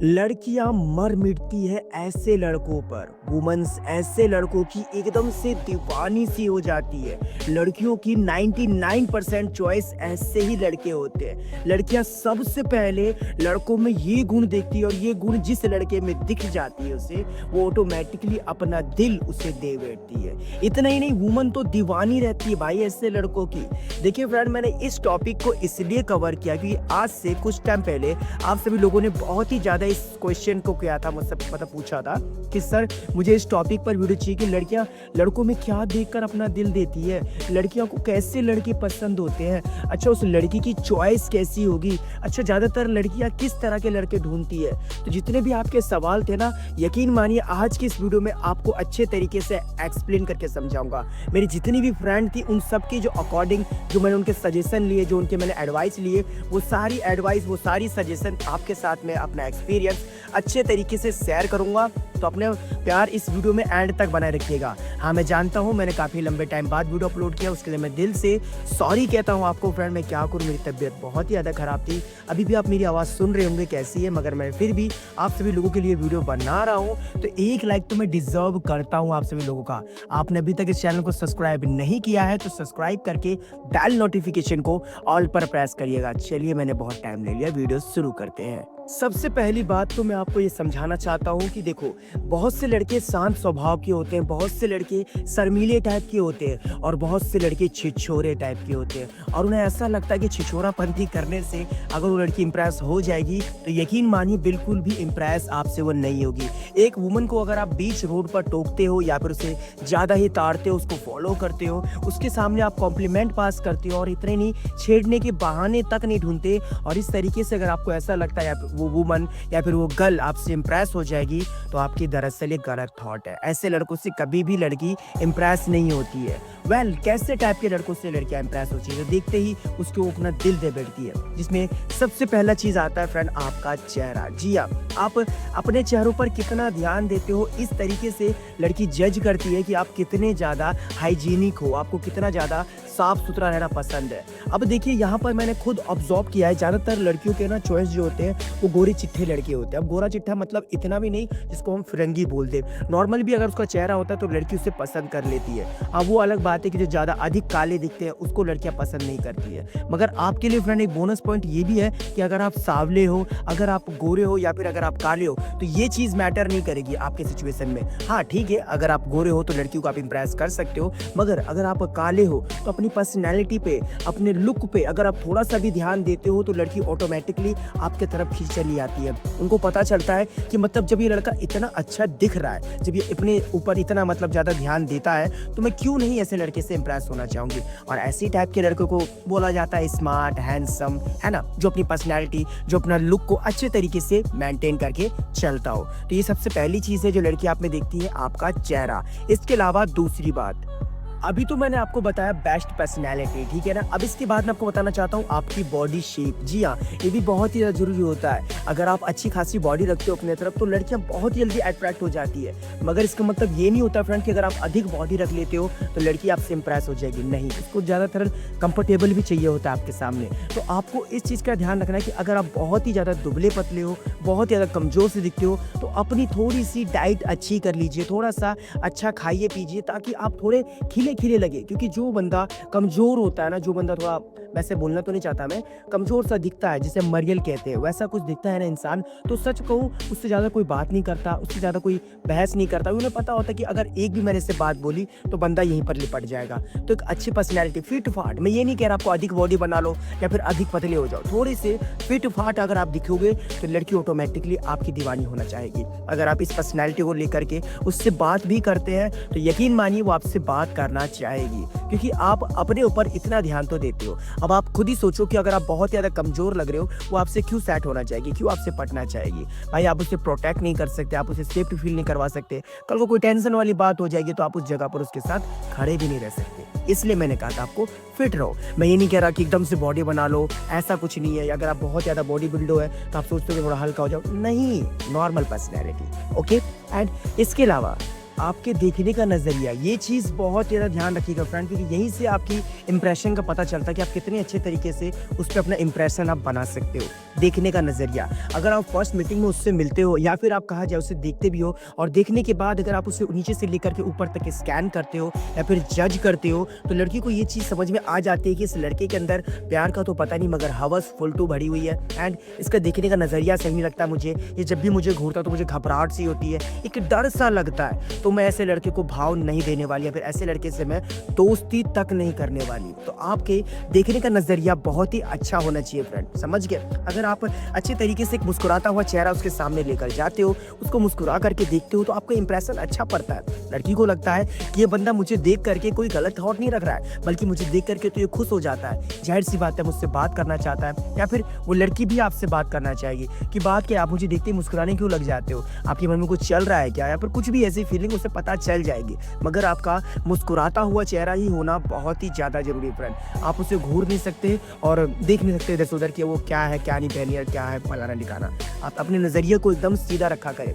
लड़कियां मर मिटती है ऐसे लड़कों पर। वुमेन्स ऐसे लड़कों की एकदम से दीवानी सी हो जाती है। लड़कियों की 99% चॉइस ऐसे ही लड़के होते हैं। लड़कियां सबसे पहले लड़कों में ये गुण देखती है और ये गुण जिस लड़के में दिख जाती है उसे, वो ऑटोमेटिकली अपना दिल उसे दे बैठती है। इतना ही नहीं, वुमन तो दीवानी रहती है भाई ऐसे लड़कों की। देखिए फ्रेंड, मैंने इस टॉपिक को इसलिए कवर किया क्योंकि आज से कुछ टाइम पहले आप सभी लोगों ने बहुत ही ज़्यादा इस क्वेश्चन को किया था, मुझसे मतलब पूछा था कि सर मुझे इस टॉपिक पर वीडियो चाहिए कि लड़कियां लड़कों में क्या देखकर अपना दिल देती है, लड़कियों को कैसे लड़के पसंद होते हैं, अच्छा उस लड़की की चॉइस कैसी होगी, अच्छा ज़्यादातर लड़कियां किस तरह के लड़के ढूंढती है। तो जितने भी आपके सवाल थे ना, यकीन मानिए आज की इस वीडियो में आपको अच्छे तरीके से एक्सप्लेन करके समझाऊंगा। मेरी जितनी भी फ्रेंड थी उन सब की जो अकॉर्डिंग जो मैंने उनके सजेशन लिए, जो उनके मैंने एडवाइस लिए, वो सारी एडवाइस वो सारी सजेशन आपके साथ में अपना एक्सपीरियंस अच्छे तरीके से शेयर करूंगा। तो अपने प्यार इस वीडियो में एंड तक बनाए रखिएगा। हाँ, मैं जानता हूँ मैंने काफ़ी लंबे टाइम बाद वीडियो अपलोड किया, उसके लिए मैं दिल से सॉरी कहता हूँ आपको फ्रेंड। मैं क्या करूँ, मेरी तबीयत बहुत ही ज़्यादा ख़राब थी। अभी भी आप मेरी आवाज़ सुन रहे होंगे कैसी है, मगर मैं फिर भी आप सभी लोगों के लिए वीडियो बना रहा हूँ। तो एक लाइक तो मैं डिजर्व करता हूँ आप सभी लोगों का। आपने अभी तक इस चैनल को सब्सक्राइब नहीं किया है तो सब्सक्राइब करके बेल नोटिफिकेशन को ऑल पर प्रेस करिएगा। चलिए, मैंने बहुत टाइम ले लिया, वीडियो शुरू करते हैं। सबसे पहली बात तो मैं आपको ये समझाना चाहता हूँ कि देखो, बहुत से लड़के शांत स्वभाव के होते हैं, बहुत से लड़के शर्मीले टाइप के होते हैं और बहुत से लड़के छिछोरे टाइप के होते हैं। और उन्हें ऐसा लगता है कि छिछोरापंती करने से अगर वो लड़की इंप्रेस हो जाएगी तो यकीन मानिए बिल्कुल भी इंप्रेस आपसे वो नहीं होगी। एक वुमन को अगर आप बीच रोड पर टोकते हो या फिर उसे ज़्यादा ही ताड़ते हो, उसको फॉलो करते हो, उसके सामने आप कॉम्प्लीमेंट पास करते हो और इतने नहीं, छेड़ने के बहाने तक नहीं ढूंढते, और इस तरीके से अगर आपको ऐसा लगता है वो वुमन या फिर वो गर्ल आपसे इंप्रेस हो जाएगी तो आपकी दरअसल एक गलत थॉट है। ऐसे लड़कों से कभी भी लड़की इंप्रेस नहीं होती है। कैसे टाइप के लड़कों से लड़कियां इंप्रेस होती है, तो देखते ही उसको अपना दिल दे बैठती है, जिसमें सबसे पहला चीज आता है फ्रेंड आपका चेहरा। जी हाँ, आप अपने चेहरों पर कितना ध्यान देते हो, इस तरीके से लड़की जज करती है कि आप कितने ज्यादा हाइजीनिक हो, आपको कितना ज्यादा साफ सुथरा रहना पसंद है। अब देखिए, यहाँ पर मैंने खुद ऑब्जर्व किया है, ज्यादातर लड़कियों के ना चॉइस जो होते हैं वो गोरे चिट्ठे लड़के होते हैं। अब गोरा चिट्ठा मतलब इतना भी नहीं जिसको हम फिरंगी बोलते हैं, नॉर्मल भी अगर उसका चेहरा होता है तो लड़की उसे पसंद कर लेती है। अब वो अलग बात है कि जो ज्यादा अधिक काले दिखते हैं उसको लड़कियां पसंद नहीं करती है। मगर आपके लिए फ्रेंड एक बोनस पॉइंट ये भी है कि अगर आप सावले हो, अगर आप गोरे हो या फिर अगर आप काले हो, तो ये चीज मैटर नहीं करेगी आपके सिचुएशन में। हाँ ठीक है, अगर आप गोरे हो तो लड़कियों को आप इंप्रेस कर सकते हो, मगर अगर आप काले हो तो अपनी पर्सनैलिटी पे, अपने लुक पे अगर आप थोड़ा सा भी ध्यान देते हो तो लड़की ऑटोमेटिकली आपके तरफ खींच चली आती है। उनको पता चलता है कि मतलब जब ये लड़का इतना अच्छा दिख रहा है, जब ये अपने ऊपर इतना मतलब ज्यादा ध्यान देता है, तो मैं क्यों नहीं ऐसे लड़के से इंप्रेस होना चाहूंगी। और ऐसी टाइप के लड़कों को बोला जाता है स्मार्ट, हैंडसम, है ना, जो अपनी पर्सनैलिटी, जो अपना लुक को अच्छे तरीके से मेंटेन करके चलता हो। तो ये सबसे पहली चीज है जो लड़की आप में देखती है, आपका चेहरा। इसके अलावा दूसरी बात, अभी तो मैंने आपको बताया बेस्ट पर्सनैलिटी, ठीक है ना। अब इसके बाद मैं आपको बताना चाहता हूँ आपकी बॉडी शेप। जी हाँ, ये भी बहुत ही जरूरी होता है। अगर आप अच्छी खासी बॉडी रखते हो अपने तरफ तो लड़कियां बहुत जल्दी अट्रैक्ट हो जाती है। मगर इसका मतलब ये नहीं होता फ्रेंड कि अगर आप अधिक बॉडी रख लेते हो तो लड़की आपसे इंप्रेस हो जाएगी, नहीं। उसको ज़्यादातर कंफर्टेबल भी चाहिए होता है आपके सामने। तो आपको इस चीज़ का ध्यान रखना है कि अगर आप बहुत ही ज़्यादा दुबले पतले हो, बहुत ही ज़्यादा कमज़ोर से दिखते हो, तो अपनी थोड़ी सी डाइट अच्छी कर लीजिए, थोड़ा सा अच्छा खाइए पीजिए ताकि आप थोड़े खिले लगे। क्योंकि जो बंदा कमजोर होता है ना, जो बंदा थोड़ा, वैसे बोलना तो नहीं चाहता मैं, कमजोर सा दिखता है, जिसे मरियल कहते हैं, वैसा कुछ दिखता है ना इंसान, तो सच कहूँ उससे ज़्यादा कोई बात नहीं करता, उससे ज़्यादा कोई बहस नहीं करता। उन्हें पता होता है कि अगर एक भी मेरे से बात बोली तो बंदा यहीं पर लिपट जाएगा। तो एक अच्छी पर्सनैलिटी, फिट फाट, मैं ये नहीं कह रहा आपको अधिक बॉडी बना लो या फिर अधिक पतले हो जाओ, थोड़े से फिट फाट अगर आप दिखोगे तो लड़की ऑटोमेटिकली आपकी दीवानी होना चाहेगी। अगर आप इस पर्सनैलिटी को लेकर के उससे बात भी करते हैं तो यकीन मानिए वो आपसे बात करना चाहेगी, क्योंकि आप अपने ऊपर इतना ध्यान तो देते हो। अब आप खुद ही सोचो कि अगर आप बहुत ज़्यादा कमजोर लग रहे हो, वो आपसे क्यों सेट होना चाहेगी, क्यों आपसे पटना चाहेगी। भाई आप उसे प्रोटेक्ट नहीं कर सकते, आप उसे सेफ्टी फील नहीं करवा सकते। कल को कोई टेंशन वाली बात हो जाएगी तो आप उस जगह पर उसके साथ खड़े भी नहीं रह सकते। इसलिए मैंने कहा था आपको फिट रहो। मैं ये नहीं कह रहा कि एकदम से बॉडी बना लो, ऐसा कुछ नहीं है। अगर आप बहुत ज़्यादा बॉडी बिल्डर है तो आप सोचते हो कि थोड़ा हल्का हो जाओ, नहीं, नॉर्मल पर्सनैलिटी, ओके। एंड इसके अलावा आपके देखने का नज़रिया, ये चीज़ बहुत ज़्यादा ध्यान रखिएगा फ्रेंड, क्योंकि यहीं से आपकी इंप्रेशन का पता चलता है कि आप कितने अच्छे तरीके से उस पे अपना इंप्रेशन आप बना सकते हो। देखने का नज़रिया, अगर आप फर्स्ट मीटिंग में उससे मिलते हो या फिर आप कहा जाए उसे देखते भी हो और देखने के बाद अगर आप उसे नीचे से लेकर के ऊपर तक स्कैन करते हो या फिर जज करते हो, तो लड़की को ये चीज़ समझ में आ जाती है कि इस लड़के के अंदर प्यार का तो पता नहीं मगर हवस फुल टू भरी हुई है। एंड इसका देखने का नज़रिया सही नहीं लगता मुझे। ये जब भी मुझे घूरता तो मुझे घबराहट सी होती है, एक डर सा लगता है। तो मैं ऐसे लड़के को भाव नहीं देने वाली या फिर ऐसे लड़के से मैं दोस्ती तक नहीं करने वाली। तो आपके देखने का नज़रिया बहुत ही अच्छा होना चाहिए फ्रेंड, समझ गए। अगर आप अच्छे तरीके से एक मुस्कुराता हुआ चेहरा उसके सामने लेकर जाते हो, उसको मुस्कुरा करके देखते हो, तो आपका इंप्रेशन अच्छा पड़ता है। लड़की को लगता है कि ये बंदा मुझे देख करके कोई गलत थॉट नहीं रख रहा है, बल्कि मुझे देख करके तो ये खुश हो जाता है, जाहिर सी बात है मुझसे बात करना चाहता है। या फिर वो लड़की भी आपसे बात करना चाहेगी कि बात क्या, आप मुझे देखते ही मुस्कुराने क्यों लग जाते हो, आपके मन में कुछ चल रहा है क्या, या फिर कुछ भी ऐसी फीलिंग उसे पता चल जाएगी। मगर आपका मुस्कुराता हुआ चेहरा ही होना बहुत ही ज़्यादा जरूरी है फ्रेंड। आप उसे घूर नहीं सकते और देख नहीं सकते इधर से उधर कि वो क्या है क्या नहीं पहनी है, क्या है फलाना ठिकाना। आप अपने नज़रिए को एकदम सीधा रखा करें।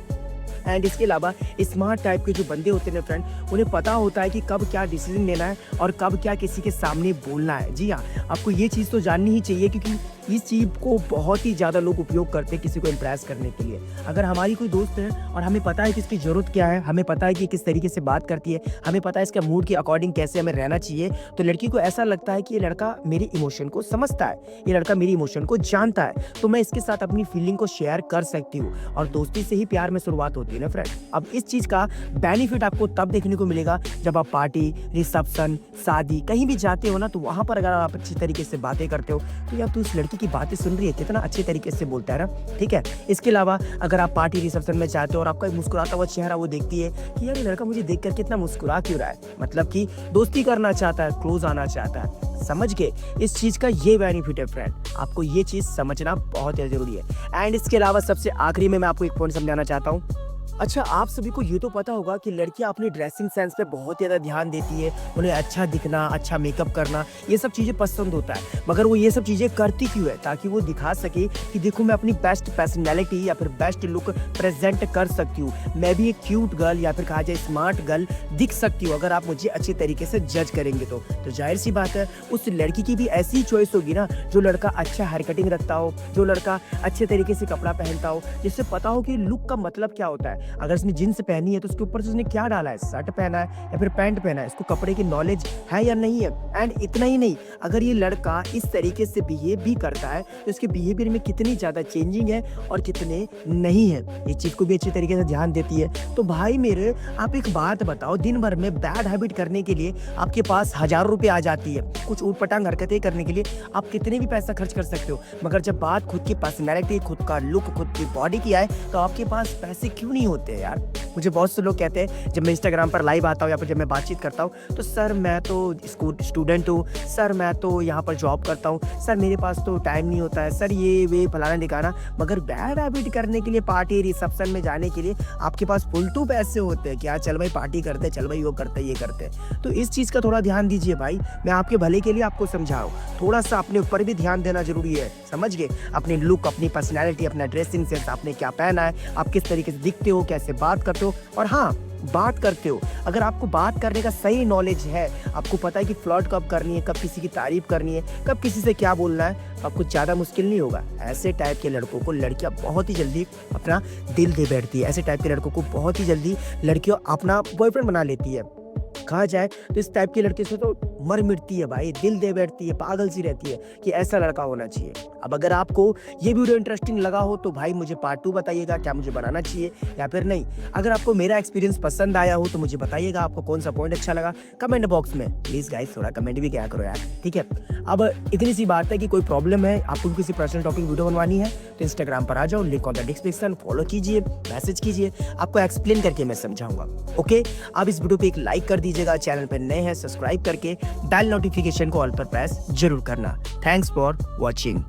एंड इसके अलावा स्मार्ट टाइप के जो बंदे होते हैं फ्रेंड, उन्हें पता होता है कि कब क्या डिसीजन लेना है और कब क्या किसी के सामने बोलना है। जी हाँ, आपको ये चीज़ तो जाननी ही चाहिए, क्योंकि इस चीज़ को बहुत ही ज़्यादा लोग उपयोग करते हैं किसी को इम्प्रेस करने के लिए। अगर हमारी कोई दोस्त है और हमें पता है कि इसकी ज़रूरत क्या है, हमें पता है कि किस तरीके से बात करती है, हमें पता है इसके मूड के अकॉर्डिंग कैसे हमें रहना चाहिए, तो लड़की को ऐसा लगता है कि ये लड़का मेरे इमोशन को समझता है, ये लड़का मेरी इमोशन को जानता है, तो मैं इसके साथ अपनी फीलिंग को शेयर कर सकती हूँ। और दोस्ती से ही प्यार में शुरुआत होती है ना फ्रेंड। अब इस चीज़ का बेनिफिट आपको तब देखने को मिलेगा जब आप पार्टी, रिसेप्शन, शादी कहीं भी जाते हो ना, तो वहाँ पर अगर आप अच्छी तरीके से बातें करते हो तो यार तू इस लड़की की बातें सुन रही है, कितना अच्छे तरीके से बोलता है ना, ठीक है। इसके अलावा अगर आप पार्टी रिसेप्शन में जाते हो और आपका मुस्कुराता हुआ चेहरा वो देखती है कि यार ये लड़का मुझे देख कर कितना मुस्कुरा क्यों रहा है, मतलब कि दोस्ती करना चाहता है, क्लोज आना चाहता है, समझ के। इस चीज़ का ये बेनिफिट है फ्रेंड, आपको ये चीज़ समझना बहुत ज़रूरी है। एंड इसके अलावा सबसे आखिरी में मैं आपको एक पॉइंट समझाना चाहता हूँ। अच्छा, आप सभी को ये तो पता होगा कि लड़कियां अपनी ड्रेसिंग सेंस पे बहुत ज़्यादा ध्यान देती है, उन्हें अच्छा दिखना, अच्छा मेकअप करना, ये सब चीज़ें पसंद होता है। मगर वो ये सब चीज़ें करती क्यों है? ताकि वो दिखा सके कि देखो मैं अपनी बेस्ट पर्सनैलिटी या फिर बेस्ट लुक प्रेजेंट कर सकती हूँ, मैं भी एक क्यूट गर्ल या फिर कहा जाए स्मार्ट गर्ल दिख सकती हूँ, अगर आप मुझे अच्छे तरीके से जज करेंगे तो जाहिर सी बात है उस लड़की की भी ऐसी चॉइस होगी ना, जो लड़का अच्छा हेयर कटिंग रखता हो, जो लड़का अच्छे तरीके से कपड़ा पहनता हो, जिससे पता हो कि लुक का मतलब क्या होता है। अगर उसने जींस पहनी है तो उसके ऊपर से उसने क्या डाला है, शर्ट पहना है या फिर पैंट पहना है, इसको कपड़े की नॉलेज है या नहीं है। एंड इतना ही नहीं, अगर ये लड़का इस तरीके से बिहेव भी करता है तो इसके बिहेवियर में कितनी ज़्यादा चेंजिंग है और कितने नहीं है, ये चीज़ को भी अच्छी तरीके से ध्यान देती है। तो भाई मेरे, आप एक बात बताओ, दिन भर में बैड हैबिट करने के लिए आपके पास हज़ारों रुपये आ जाती है, कुछ ऊटपटांग हरकतें करने के लिए आप कितने भी पैसा खर्च कर सकते हो, मगर जब बात खुद की पर्सनैलिटी, खुद का लुक, खुद की बॉडी की आए तो आपके पास पैसे क्यों नहीं होते यार। मुझे बहुत से लोग कहते हैं जब मैं इंस्टाग्राम पर लाइव आता हूँ या फिर जब मैं बातचीत करता हूँ, तो सर मैं तो स्टूडेंट हूँ, सर मैं तो यहाँ पर जॉब करता हूँ, सर मेरे पास तो टाइम नहीं होता है, सर ये वे फलाना दिखाना। मगर बैड हैबिट करने के लिए, पार्टी रिसेप्शन में जाने के लिए आपके पास फुलटू पैसे होते हैं क्या, चल भाई पार्टी करते, चल भाई वो करते, ये करते। तो इस चीज़ का थोड़ा ध्यान दीजिए भाई, मैं आपके भले के लिए आपको समझाऊँ, थोड़ा सा अपने ऊपर भी ध्यान देना जरूरी है, समझ गए। अपनी लुक, अपनी पर्सनैलिटी, अपना ड्रेसिंग सेंस, आपने क्या पहना है, आप किस तरीके से दिखते हो, कैसे बात करते हो, और हाँ बात करते हो, अगर आपको बात करने का सही नॉलेज है, आपको पता है कि फ्लर्ट कब करनी है, कब किसी की तारीफ करनी है, कब किसी से क्या बोलना है, तो आपको ज़्यादा मुश्किल नहीं होगा। ऐसे टाइप के लड़कों को लड़कियां बहुत ही जल्दी अपना दिल दे बैठती है, ऐसे टाइप के लड़कों को बहुत ही जल्दी लड़कियां अपना बॉयफ्रेंड बना लेती है। कहा जाए तो इस टाइप के लड़के से तो मर मिटती है भाई, दिल दे बैठती है, पागल सी रहती है कि ऐसा लड़का होना चाहिए। अब अगर आपको ये वीडियो इंटरेस्टिंग लगा हो तो भाई मुझे पार्ट 2 बताइएगा, क्या मुझे बनाना चाहिए या फिर नहीं। अगर आपको मेरा एक्सपीरियंस पसंद आया हो तो मुझे बताइएगा आपको कौन सा पॉइंट अच्छा लगा कमेंट बॉक्स में। प्लीज़ गाइस थोड़ा कमेंट भी क्या करो यार, ठीक है। अब इतनी सी बात है कि कोई प्रॉब्लम है, आपको किसी पर्सनल टॉपिक वीडियो बनवानी है तो इंस्टाग्राम पर आ जाओ, link on the description, follow कीजिए, मैसेज कीजिए, आपको एक्सप्लेन करके मैं समझाऊंगा। ओके, आप इस वीडियो पे एक लाइक कर दीजिएगा, चैनल पर नए हैं सब्सक्राइब करके बेल नोटिफिकेशन को ऑल पर प्रेस जरूर करना। Thanks for watching.